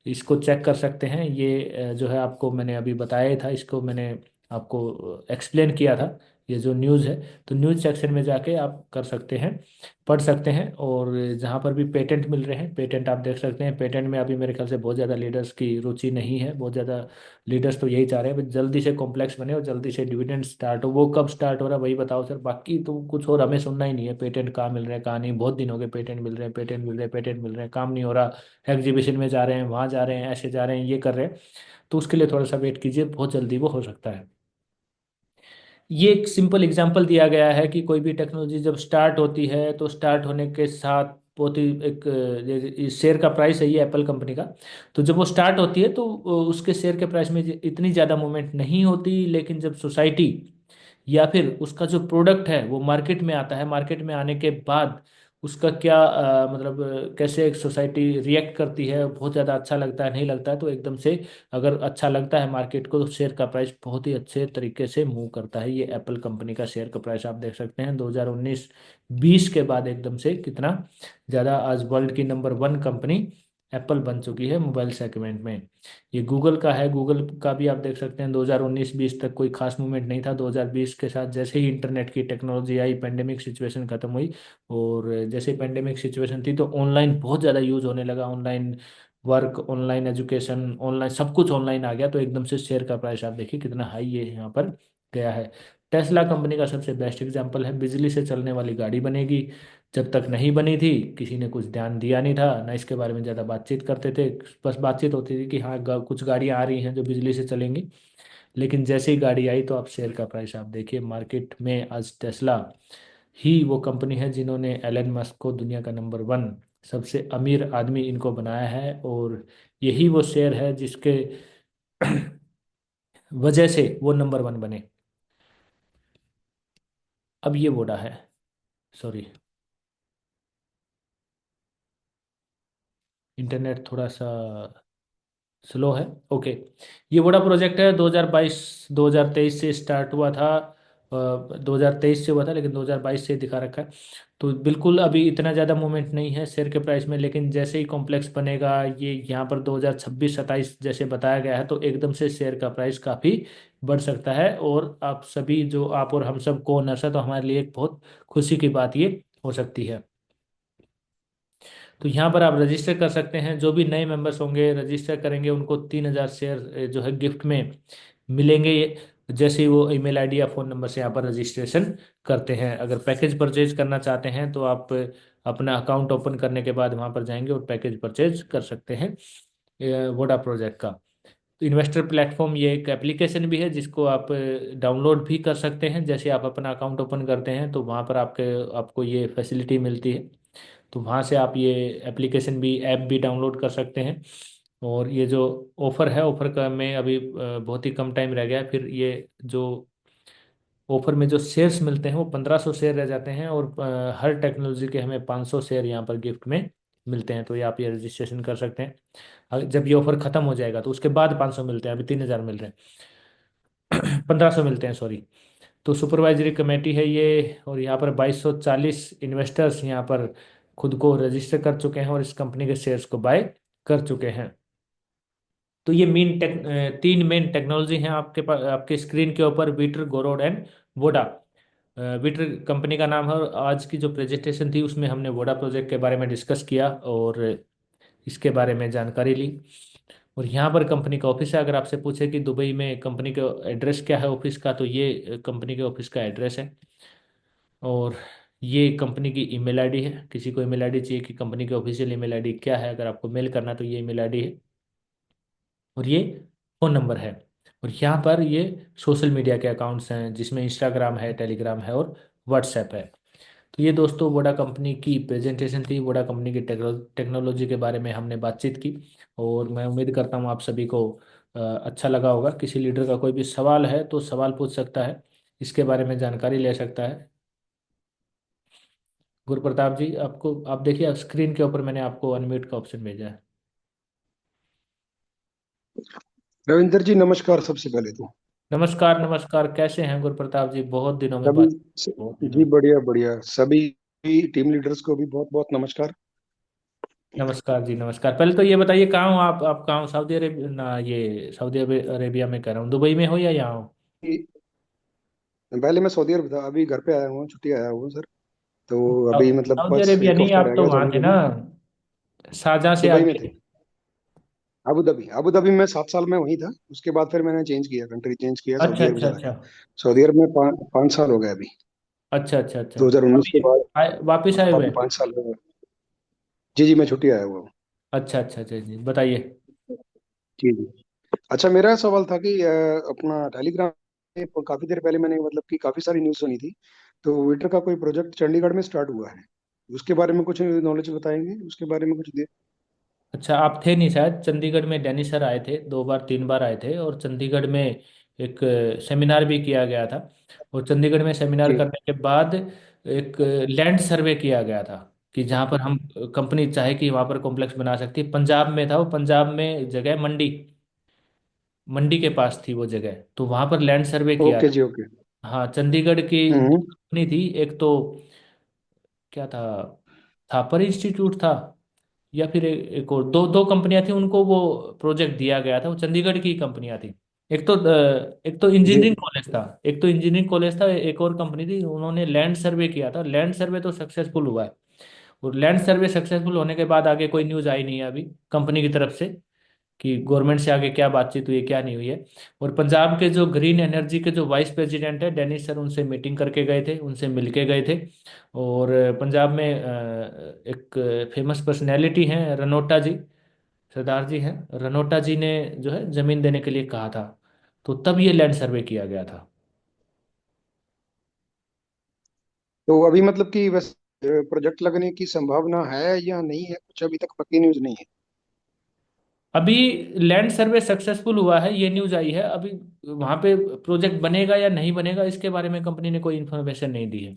इसको चेक कर सकते हैं। ये जो है आपको मैंने अभी बताया ही था, इसको मैंने आपको एक्सप्लेन किया था, ये जो न्यूज़ है। तो न्यूज़ सेक्शन में जाके आप कर सकते हैं, पढ़ सकते हैं। और जहाँ पर भी पेटेंट मिल रहे हैं, पेटेंट आप देख सकते हैं। पेटेंट में अभी मेरे ख्याल से बहुत ज़्यादा लीडर्स की रुचि नहीं है। बहुत ज़्यादा लीडर्स तो यही चाह रहे हैं बस जल्दी से कॉम्प्लेक्स बने और जल्दी से डिविडेंड स्टार्ट हो। वो कब स्टार्ट हो रहा है वही बताओ सर, बाकी तो कुछ और हमें सुनना ही नहीं है। पेटेंट कहाँ मिल रहे हैं, कहाँ नहीं। बहुत दिन हो गए पेटेंट मिल रहे हैं, पेटेंट मिल रहे हैं, पेटेंट मिल रहे हैं, काम नहीं हो रहा। एग्जीबिशन में जा रहे हैं, वहाँ जा रहे हैं, ऐसे जा रहे हैं, ये कर रहे हैं। तो उसके लिए थोड़ा सा वेट कीजिए, बहुत जल्दी वो हो सकता है। ये एक सिंपल एग्जांपल दिया गया है कि कोई भी टेक्नोलॉजी जब स्टार्ट होती है तो स्टार्ट होने के साथ बहुत ही एक शेयर का प्राइस है ये एप्पल कंपनी का। तो जब वो स्टार्ट होती है तो उसके शेयर के प्राइस में इतनी ज़्यादा मूवमेंट नहीं होती। लेकिन जब सोसाइटी या फिर उसका जो प्रोडक्ट है वो मार्केट में आता है, मार्केट में आने के बाद उसका क्या मतलब कैसे एक सोसाइटी रिएक्ट करती है, बहुत ज़्यादा अच्छा लगता है, नहीं लगता है, तो एकदम से अगर अच्छा लगता है मार्केट को तो शेयर का प्राइस बहुत ही अच्छे तरीके से मूव करता है। ये एप्पल कंपनी का शेयर का प्राइस आप देख सकते हैं 2019-20 के बाद एकदम से कितना ज़्यादा आज वर्ल्ड की नंबर 1 कंपनी एप्पल बन चुकी है मोबाइल सेगमेंट में। ये गूगल का है, गूगल का भी आप देख सकते हैं 2019-20 तक कोई खास मूवमेंट नहीं था। 2020 के साथ जैसे ही इंटरनेट की टेक्नोलॉजी आई, पेंडेमिक सिचुएशन खत्म हुई, और जैसे पेंडेमिक सिचुएशन थी तो ऑनलाइन बहुत ज़्यादा यूज होने लगा। Online work, online education, online सब कुछ ऑनलाइन आ गया। तो एकदम से शेयर का प्राइस आप देखिए कितना हाई ये यहाँ पर गया है। टेस्ला कंपनी का सबसे बेस्ट एग्जांपल है। बिजली से चलने वाली गाड़ी बनेगी, जब तक नहीं बनी थी किसी ने कुछ ध्यान दिया नहीं था, ना इसके बारे में ज़्यादा बातचीत करते थे। बस बातचीत होती थी कि हाँ कुछ गाड़ियाँ आ रही हैं जो बिजली से चलेंगी। लेकिन जैसे ही गाड़ी आई तो आप शेयर का प्राइस आप देखिए मार्केट में। आज टेस्ला ही वो कंपनी है जिन्होंने एलन मस्क को दुनिया का नंबर 1 सबसे अमीर आदमी इनको बनाया है। और यही वो शेयर है जिसके वजह से वो नंबर 1 बने। अब ये वोडा है, सॉरी इंटरनेट थोड़ा सा स्लो है। ओके। ये बड़ा प्रोजेक्ट है 2022 2023 से स्टार्ट हुआ था। 2023 से हुआ था लेकिन 2022 से दिखा रखा है। तो बिल्कुल अभी इतना ज़्यादा मूवमेंट नहीं है शेयर के प्राइस में। लेकिन जैसे ही कॉम्प्लेक्स बनेगा, ये यहाँ पर 2026-27 जैसे बताया गया है, तो एकदम से शेयर का प्राइस काफ़ी बढ़ सकता है। और आप सभी जो आप और हम सब को ओनर्स है, तो हमारे लिए एक बहुत खुशी की बात ये हो सकती है। तो यहाँ पर आप रजिस्टर कर सकते हैं। जो भी नए मेंबर्स होंगे रजिस्टर करेंगे उनको 3,000 शेयर जो है गिफ्ट में मिलेंगे, जैसे ही वो ईमेल आईडी या फ़ोन नंबर से यहाँ पर रजिस्ट्रेशन करते हैं। अगर पैकेज परचेज करना चाहते हैं तो आप अपना अकाउंट ओपन करने के बाद वहाँ पर जाएंगे और पैकेज परचेज कर सकते हैं वोडा प्रोजेक्ट का। तो इन्वेस्टर प्लेटफॉर्म ये एक एप्लीकेशन भी है जिसको आप डाउनलोड भी कर सकते हैं। जैसे आप अपना अकाउंट ओपन करते हैं तो वहाँ पर आपको ये फैसिलिटी मिलती है। तो वहाँ से आप ये एप्लीकेशन भी, ऐप भी डाउनलोड कर सकते हैं। और ये जो ऑफ़र है, ऑफ़र का में अभी बहुत ही कम टाइम रह गया है। फिर ये जो ऑफ़र में जो शेयर्स मिलते हैं वो 1,500 शेयर रह जाते हैं। और हर टेक्नोलॉजी के हमें 500 शेयर यहाँ पर गिफ्ट में मिलते हैं। तो ये आप ये रजिस्ट्रेशन कर सकते हैं। जब ये ऑफ़र ख़त्म हो जाएगा तो उसके बाद 500 मिलते हैं, अभी 3,000 मिल रहे हैं 1,500 मिलते हैं, सॉरी। तो सुपरवाइजरी कमेटी है ये। और यहाँ पर 2,240 इन्वेस्टर्स यहाँ पर खुद को रजिस्टर कर चुके हैं और इस कंपनी के शेयर्स को बाय कर चुके हैं। तो ये तीन मेन टेक्नोलॉजी हैं आपके पास, आपके स्क्रीन के ऊपर, वीटर, गोरोड एंड वोडा। वीटर कंपनी का नाम है। और आज की जो प्रेजेंटेशन थी उसमें हमने वोडा प्रोजेक्ट के बारे में डिस्कस किया और इसके बारे में जानकारी ली। और यहाँ पर कंपनी का ऑफिस है। अगर आपसे पूछे कि दुबई में कंपनी का एड्रेस क्या है ऑफिस का, तो ये कंपनी के ऑफिस का एड्रेस है। और ये कंपनी की ईमेल आईडी है। किसी को ईमेल आईडी चाहिए कि कंपनी की ऑफिशियल ईमेल आईडी क्या है, अगर आपको मेल करना तो ये ईमेल आईडी है। और ये फ़ोन नंबर है। और यहाँ पर ये सोशल मीडिया के अकाउंट्स हैं, जिसमें इंस्टाग्राम है, टेलीग्राम है और व्हाट्सएप है। तो ये दोस्तों वोडा कंपनी की प्रेजेंटेशन थी। वोडा कंपनी की टेक्नोलॉजी के बारे में हमने बातचीत की। और मैं उम्मीद करता हूँ आप सभी को अच्छा लगा होगा। किसी लीडर का कोई भी सवाल है तो सवाल पूछ सकता है, इसके बारे में जानकारी ले सकता है। गुरुप्रताप जी, आपको आप देखिए स्क्रीन के ऊपर मैंने आपको अनम्यूट का ऑप्शन भेजा है। रविंदर जी नमस्कार सबसे पहले तो। नमस्कार नमस्कार, कैसे हैं गुरुप्रताप जी? बहुत दिनों में सभी बात। बहुत दिनों जी में। बढ़िया बढ़िया सभी टीम लीडर्स को भी बहुत बहुत नमस्कार। नमस्कार जी नमस्कार। पहले तो ये बताइए कहाँ हो आप कहाँ हो? सऊदी अरेबिया ना, ये सऊदी अरेबिया में कह रहा हूँ, दुबई में हो या यहाँ हो? पहले मैं सऊदी अरब था, अभी घर पे आया हूँ, छुट्टी आया हूँ सर। तो अभी मतलब सऊदी बस अरेबिया एक नहीं, हफ्ता आप रह तो गया वहाँ जाने थे के ना, लिए। शारजाह से दुबई में आगे। थे। अबू धाबी में 7 साल में वहीं था। उसके बाद फिर मैंने चेंज किया, कंट्री चेंज किया, अच्छा सऊदी अरब अच्छा चला अच्छा। गया। सऊदी अरब में 5 साल हो गए अभी। अच्छा अच्छा अच्छा। 2019 के अभी बाद वापिस आए हुए अभी हैं? 5 साल हो गए। जी जी मैं छुट्टी आया हुआ हूँ। अच्छा अच्छा अच्छा जी, बताइए। जी जी। अच्छा मेरा सवाल था कि अपना टेलीग्राम पे काफी देर पहले मैंने मतलब कि काफी सारी न्यूज़ सुनी थी। तो विटर का कोई प्रोजेक्ट चंडीगढ़ में स्टार्ट हुआ है। उसके बारे में कुछ नॉलेज बताएंगे, उसके बारे में कुछ दे। अच्छा, आप थे नहीं शायद। चंडीगढ़ में डैनी सर आए थे, 2 बार 3 बार आए थे। और चंडीगढ़ में एक सेमिनार भी किया गया था। और चंडीगढ़ में सेमिनार जी करने के बाद एक लैंड सर्वे किया गया था, कि जहाँ पर हम कंपनी चाहे कि वहाँ पर कॉम्प्लेक्स बना सकती है। पंजाब में था वो, पंजाब में जगह मंडी, मंडी के पास थी वो जगह। तो वहाँ पर लैंड सर्वे किया ओके था। जी ओके। हाँ, चंडीगढ़ की हम्म। दो कंपनी थी। एक तो क्या था, थापर इंस्टीट्यूट था, या फिर एक और दो दो कंपनियां थी, उनको वो प्रोजेक्ट दिया गया था। वो चंडीगढ़ की कंपनियां थी। एक तो जी इंजीनियरिंग कॉलेज था, एक तो इंजीनियरिंग कॉलेज था, एक और कंपनी थी। उन्होंने लैंड सर्वे किया था। लैंड सर्वे तो सक्सेसफुल हुआ है। और लैंड सर्वे सक्सेसफुल होने के बाद आगे कोई न्यूज़ आई नहीं है अभी कंपनी की तरफ से, कि गवर्नमेंट से आगे क्या बातचीत हुई है क्या नहीं हुई है। और पंजाब के जो ग्रीन एनर्जी के जो वाइस प्रेसिडेंट है डेनिस सर, उनसे मीटिंग करके गए थे, उनसे मिल के गए थे। और पंजाब में एक फेमस पर्सनैलिटी हैं रनोटा जी, सरदार जी हैं। रनोटा जी ने जो है जमीन देने के लिए कहा था। तो तब ये लैंड सर्वे किया गया था। तो अभी मतलब कि वैसे प्रोजेक्ट लगने की संभावना है या नहीं है, कुछ अभी तक पक्की न्यूज़ नहीं है। अभी लैंड सर्वे सक्सेसफुल हुआ है, ये न्यूज़ आई है। अभी वहां पे प्रोजेक्ट बनेगा या नहीं बनेगा, इसके बारे में कंपनी ने कोई इन्फॉर्मेशन नहीं दी है।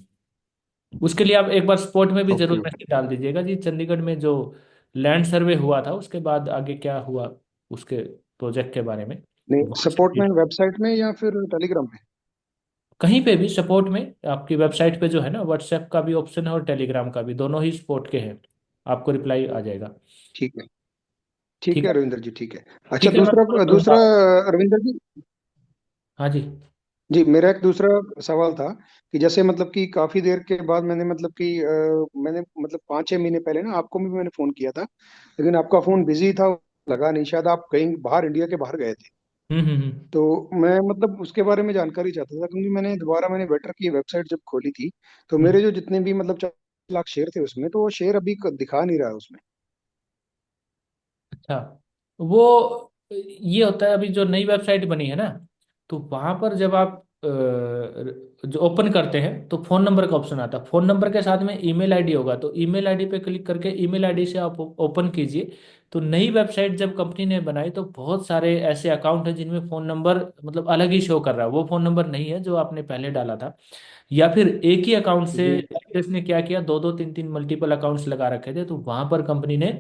उसके लिए आप एक बार स्पॉट में भी ओके जरूर ओके। मैसेज डाल दीजिएगा जी, चंडीगढ़ में जो लैंड सर्वे हुआ था उसके बाद आगे क्या हुआ उसके प्रोजेक्ट के बारे में। नहीं वहाँ से सपोर्ट भी- में वेबसाइट में या फिर टेलीग्राम में। कहीं पे भी सपोर्ट में, आपकी वेबसाइट पे जो है ना, व्हाट्सएप का भी ऑप्शन है और टेलीग्राम का भी, दोनों ही सपोर्ट के हैं। आपको रिप्लाई आ जाएगा। ठीक ठीक है है। रविंदर जी ठीक है। अच्छा ठीक है, मैं दूसरा शुरू करूंगा। दूसरा रविंदर जी। हाँ जी। जी मेरा एक दूसरा सवाल था कि जैसे मतलब कि काफी देर के बाद मैंने मतलब कि मैंने मतलब 5-6 महीने पहले ना आपको भी मैंने फोन किया था, लेकिन आपका फोन बिजी था, लगा नहीं, शायद आप कहीं बाहर इंडिया के बाहर गए थे। हम्म। तो मैं मतलब उसके बारे में जानकारी चाहता था, क्योंकि मैंने वेटर की वेबसाइट जब खोली थी, तो हम्म। मेरे जो जितने भी मतलब 4 लाख शेयर थे उसमें, तो वो शेयर अभी दिखा नहीं रहा है उसमें। अच्छा, वो ये होता है, अभी जो नई वेबसाइट बनी है ना, तो वहां पर जब आप जो ओपन करते हैं तो फोन नंबर का ऑप्शन आता है। फोन नंबर के साथ में ईमेल आईडी होगा, तो ईमेल आईडी पे क्लिक करके ईमेल आईडी से आप ओपन कीजिए। तो नई वेबसाइट जब कंपनी ने बनाई तो बहुत सारे ऐसे अकाउंट हैं जिनमें फोन नंबर मतलब अलग ही शो कर रहा है, वो फोन नंबर नहीं है जो आपने पहले डाला था। या फिर एक ही अकाउंट से जी इसने क्या किया, दो दो तीन तीन मल्टीपल अकाउंट्स लगा रखे थे, तो वहां पर कंपनी ने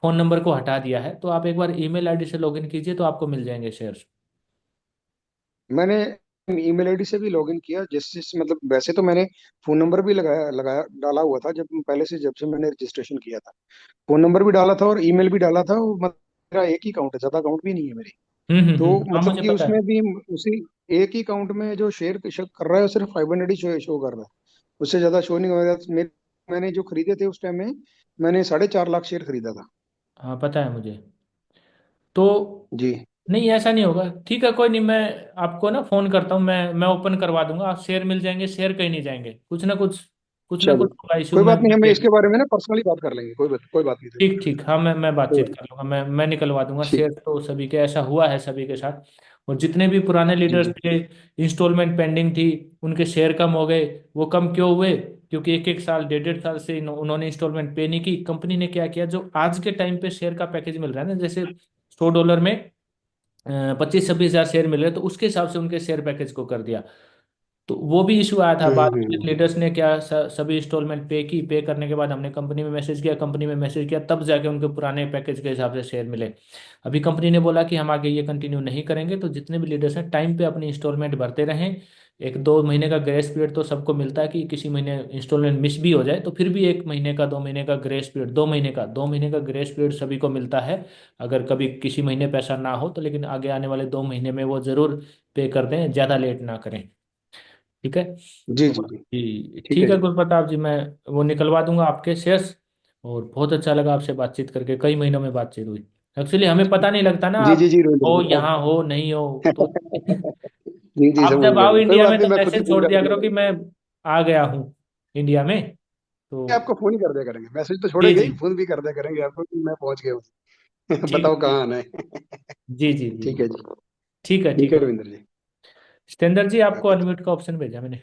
फोन नंबर को हटा दिया है। तो आप एक बार ईमेल आईडी से लॉगिन कीजिए तो आपको मिल जाएंगे शेयर्स। मैंने ईमेल आईडी से भी लॉगिन किया, जिससे मतलब वैसे तो मैंने फोन नंबर भी लगाया लगाया डाला हुआ था, जब पहले से जब से मैंने रजिस्ट्रेशन किया था। फोन नंबर भी डाला था और ईमेल भी डाला था, वो मेरा एक ही अकाउंट है, ज्यादा अकाउंट भी नहीं है मेरी। तो हाँ, मतलब मुझे कि पता उसमें है। भी उसी एक ही अकाउंट में जो शेयर कर रहा है वो सिर्फ 500 ही शो कर रहा है। उससे ज्यादा शो नहीं हो रहा। मैंने जो खरीदे थे उस टाइम में, मैंने 4.5 लाख शेयर खरीदा था। हाँ, पता है मुझे। तो जी। नहीं, ऐसा नहीं होगा। ठीक है, कोई नहीं, मैं आपको ना फोन करता हूँ, मैं ओपन करवा दूंगा, आप शेयर मिल जाएंगे, शेयर कहीं नहीं जाएंगे, कुछ ना चलो, कुछ होगा इशू कोई में बात नहीं, मिल हम जाएगी। इसके बारे में ना पर्सनली बात कर लेंगे, कोई बात नहीं। ठीक ठीक, हाँ, मैं कोई बातचीत बात कर लूंगा, मैं निकलवा दूंगा नहीं। शेयर, ठीक। तो सभी के ऐसा हुआ है सभी के साथ। और जितने भी पुराने जी लीडर्स जी। थे, इंस्टॉलमेंट पेंडिंग थी, उनके शेयर कम हो गए। वो कम क्यों हुए? क्योंकि एक एक साल, डेढ़ डेढ़ साल से उन्होंने इंस्टॉलमेंट पे नहीं की। कंपनी ने क्या किया, जो आज के टाइम पे शेयर का पैकेज मिल रहा है ना, जैसे $100 में 25-26 हजार शेयर मिल रहे हैं, तो उसके हिसाब से उनके शेयर पैकेज को कर दिया। तो वो भी इशू आया था बाद में, हम्म। लीडर्स ने क्या सभी इंस्टॉलमेंट पे की, पे करने के बाद हमने कंपनी में मैसेज किया, तब जाके उनके पुराने पैकेज के हिसाब से शेयर मिले। अभी कंपनी ने बोला कि हम आगे ये कंटिन्यू नहीं करेंगे, तो जितने भी लीडर्स हैं टाइम पे अपनी इंस्टॉलमेंट भरते रहें। 1-2 महीने का ग्रेस पीरियड तो सबको मिलता है, कि किसी महीने इंस्टॉलमेंट मिस भी हो जाए तो फिर भी 1 महीने का, 2 महीने का ग्रेस पीरियड, 2 महीने का ग्रेस पीरियड सभी को मिलता है। अगर कभी किसी महीने पैसा ना हो तो, लेकिन आगे आने वाले 2 महीने में वो जरूर पे कर दें, ज़्यादा लेट ना करें। ठीक है। जी तो जी जी। ठीक है ठीक है जी। गुरप्रताप जी, मैं वो निकलवा दूंगा आपके शेयर्स। और बहुत अच्छा लगा आपसे बातचीत करके, कई महीनों में बातचीत हुई। एक्चुअली हमें पता नहीं लगता ना, जी आप जी जी रविंद्र हो जी यहाँ हो नहीं हो तो। जी जी, आप समझ जब गया आओ मैं, कोई इंडिया बात में नहीं, तो मैं खुद ही मैसेज फोन छोड़ दिया कर दिया करो कि करूंगा। मैं आ गया हूँ इंडिया में। तो आपको फोन ही कर दिया करेंगे, मैसेज तो जी छोड़ेंगे जी ही, फोन भी कर दिया करेंगे आपको कि मैं पहुंच गया हूँ। ठीक है, बताओ कहाँ आना है। जी जी जी ठीक जी। है जी। ठीक है, ठीक ठीक है है। रविंद्र जी। जितेंद्र जी, आपको ओके। अनम्यूट का ऑप्शन भेजा मैंने।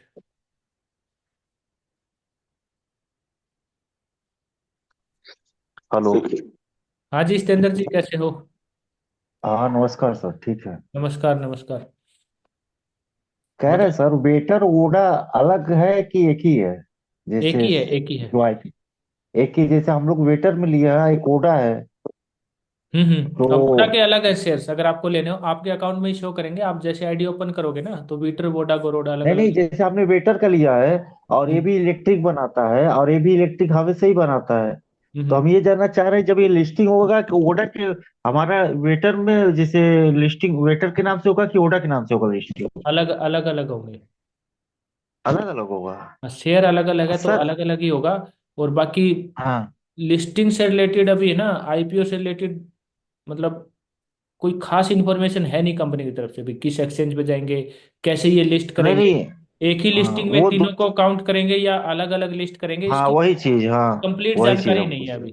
हेलो। हाँ जी जितेंद्र जी, कैसे हो? हाँ नमस्कार सर, ठीक है। नमस्कार नमस्कार। कह रहे बताओ। सर वेटर ओडा अलग है कि एक ही है? एक जैसे ही है, एक ही है। जो आई एक ही, जैसे हम लोग वेटर में लिया है, एक ओडा है। अब वोडा तो के अलग है शेयर्स, अगर आपको लेने हो आपके अकाउंट में ही शो करेंगे, आप जैसे आईडी ओपन करोगे ना, तो वीटर, वोडा, गोरोडा अलग नहीं अलग। नहीं, जैसे आपने वेटर का लिया है और ये हम्म भी इलेक्ट्रिक बनाता है और ये भी इलेक्ट्रिक हवा से ही बनाता है, तो हम्म। हम ये जानना चाह रहे हैं जब ये लिस्टिंग होगा कि ओडा के, हमारा वेटर में जैसे लिस्टिंग वेटर के नाम से होगा कि ओडा के नाम से होगा लिस्टिंग? अलग अलग अलग होंगे। अलग अलग होगा। शेयर अलग अलग है तो सर। अलग अलग ही होगा। और बाकी हाँ। लिस्टिंग से रिलेटेड अभी है ना, आईपीओ से रिलेटेड, मतलब कोई खास इन्फॉर्मेशन है नहीं कंपनी की तरफ से भी, किस एक्सचेंज पे जाएंगे, कैसे ये लिस्ट नहीं करेंगे, नहीं। एक ही हाँ लिस्टिंग में वो तीनों को काउंट करेंगे या अलग अलग लिस्ट करेंगे, हाँ इसकी वही चीज, हाँ कंप्लीट वही चीज जानकारी हम नहीं है पूछ रहे हैं। अभी।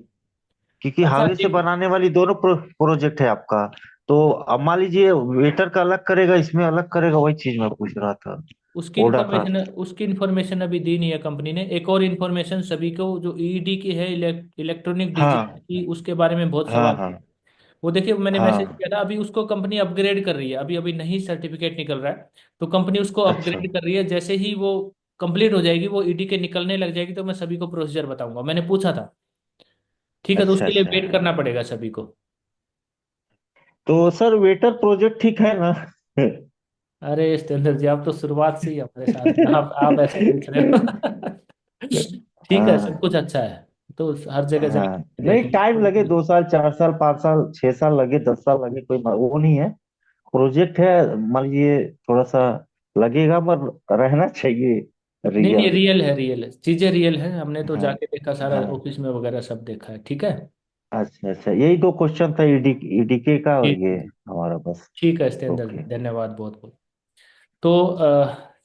क्योंकि अच्छा हावे से एक, बनाने वाली दोनों प्रोजेक्ट है आपका, तो अब मान लीजिए वेटर का अलग करेगा, इसमें अलग करेगा, वही चीज मैं पूछ रहा था। ओडा का। उसकी इंफॉर्मेशन अभी दी नहीं है कंपनी ने। एक और इन्फॉर्मेशन सभी को, जो ईडी की है, इलेक्ट्रॉनिक डिजिटल हाँ की, उसके बारे में बहुत हाँ सवाल थे। हाँ वो देखिए, मैंने मैसेज हाँ। किया था, अभी उसको कंपनी अपग्रेड कर रही है, अभी अभी नहीं सर्टिफिकेट निकल रहा है। तो कंपनी उसको अच्छा अपग्रेड कर रही है, जैसे ही वो कंप्लीट हो जाएगी, वो ईडी के निकलने लग जाएगी, तो मैं सभी को प्रोसीजर बताऊंगा, मैंने पूछा था। ठीक है, तो अच्छा उसके लिए अच्छा। वेट करना पड़ेगा सभी को। तो सर वेटर प्रोजेक्ट ठीक है ना? अरे सतेंद्र जी, आप तो शुरुआत से ही हमारे साथ हैं, आप ऐसे पूछ रहे हो। ठीक है, सब हाँ कुछ अच्छा है। तो हर जगह हाँ। जाके नहीं, देख टाइम लगे, लीजिए। 2 साल 4 साल 5 साल 6 साल लगे 10 साल लगे, कोई वो नहीं है। प्रोजेक्ट है, मान लीजिए थोड़ा सा लगेगा, पर रहना चाहिए नहीं नहीं, रियल। रियल है, रियल है, चीजें रियल है, हमने तो हाँ जाके देखा, सारा हाँ। ऑफिस में वगैरह सब देखा है। ठीक है। अच्छा अच्छा, यही 2 क्वेश्चन था, ईडीके का और ठीक ये ठीक। हमारा, बस। ठीक है सतेंद्र जी, ओके। धन्यवाद बहुत बहुत। तो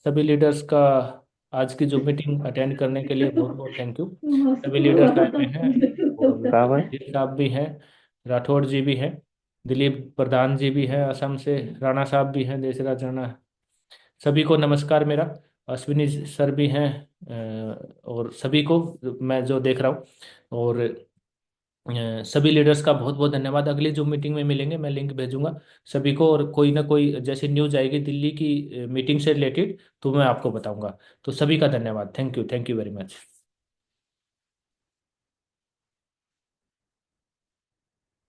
सभी लीडर्स का आज की जो मीटिंग अटेंड करने के लिए बहुत बहुत थैंक यू। सभी लीडर्स आए हुए हैं, और कहा भाई? दिलीप साहब भी हैं, राठौड़ जी भी हैं, दिलीप प्रधान जी भी हैं असम से, राणा साहब भी हैं, देसराज राणा। सभी को नमस्कार मेरा। अश्विनी सर भी हैं, और सभी को मैं जो देख रहा हूँ। और सभी लीडर्स का बहुत बहुत धन्यवाद। अगली जो मीटिंग में मिलेंगे, मैं लिंक भेजूंगा सभी को, और कोई ना कोई जैसे न्यूज आएगी दिल्ली की मीटिंग से रिलेटेड, तो मैं आपको बताऊंगा। तो सभी का धन्यवाद, थैंक यू वेरी मच।